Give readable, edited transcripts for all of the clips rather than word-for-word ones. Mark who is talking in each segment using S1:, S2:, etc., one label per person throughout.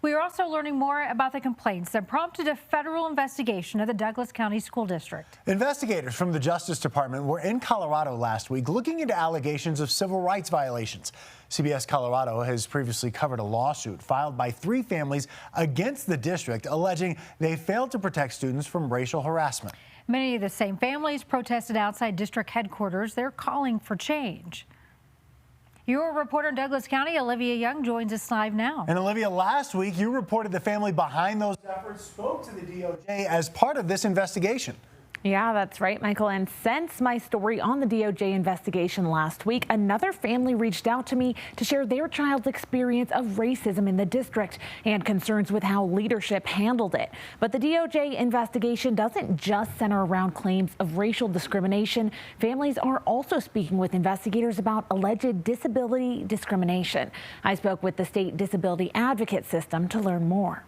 S1: We are also learning more about the complaints that prompted a federal investigation of the Douglas County School District.
S2: Investigators from the Justice Department were in Colorado last week looking into allegations of civil rights violations. CBS Colorado has previously covered a lawsuit filed by 3 families against the district, alleging they failed to protect students from racial harassment.
S1: Many of the same families protested outside district headquarters. They're calling for change. Your reporter in Douglas County, Olivia Young, joins us live now.
S2: And Olivia, last week you reported the family behind those efforts spoke to the DOJ as part of this investigation.
S3: Yeah, that's right, Michael. And since my story on the DOJ investigation last week, another family reached out to me to share their child's experience of racism in the district and concerns with how leadership handled it. But the DOJ investigation doesn't just center around claims of racial discrimination. Families are also speaking with investigators about alleged disability discrimination. I spoke with the state disability advocate system to learn more.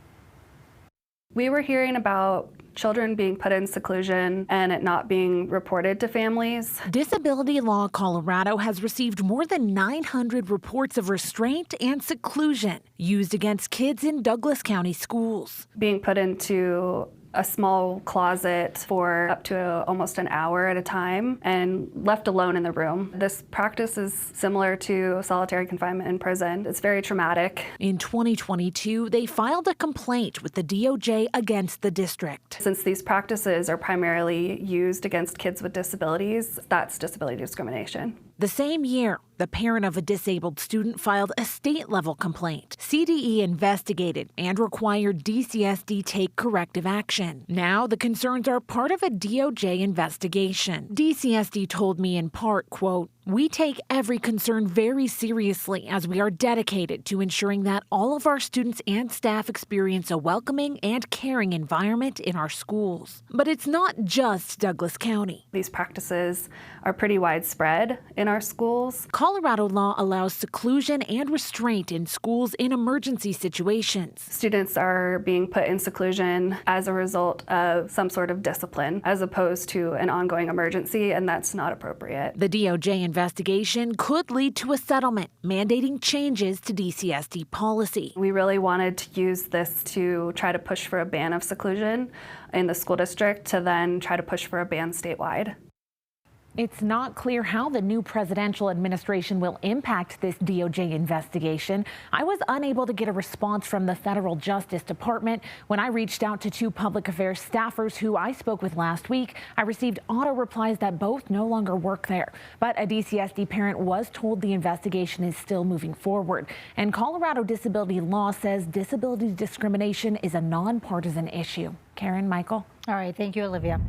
S4: We were hearing about children being put in seclusion and it not being reported to families.
S3: Disability Law Colorado has received more than 900 reports of restraint and seclusion used against kids in Douglas County schools.
S4: Being put into a small closet for up to almost an hour at a time and left alone in the room. This practice is similar to solitary confinement in prison. It's very traumatic.
S3: In 2022, they filed a complaint with the DOJ against the district.
S4: Since these practices are primarily used against kids with disabilities, that's disability discrimination.
S3: The same year, the parent of a disabled student filed a state-level complaint. CDE investigated and required DCSD take corrective action. Now the concerns are part of a DOJ investigation. DCSD told me in part, quote, "We take every concern very seriously as we are dedicated to ensuring that all of our students and staff experience a welcoming and caring environment in our schools." But it's not just Douglas County.
S4: These practices are pretty widespread in our schools.
S3: Colorado law allows seclusion and restraint in schools in emergency situations.
S4: Students are being put in seclusion as a result of some sort of discipline as opposed to an ongoing emergency, and that's not appropriate.
S3: The DOJ investigation could lead to a settlement mandating changes to DCSD policy.
S4: We really wanted to use this to try to push for a ban of seclusion in the school district to then try to push for a ban statewide.
S3: It's not clear how the new presidential administration will impact this DOJ investigation. I was unable to get a response from the federal Justice Department. When I reached out to 2 public affairs staffers who I spoke with last week, I received auto replies that both no longer work there. But a DCSD parent was told the investigation is still moving forward. And Colorado disability law says disability discrimination is a nonpartisan issue. Karen, Michael.
S1: All right. Thank you, Olivia.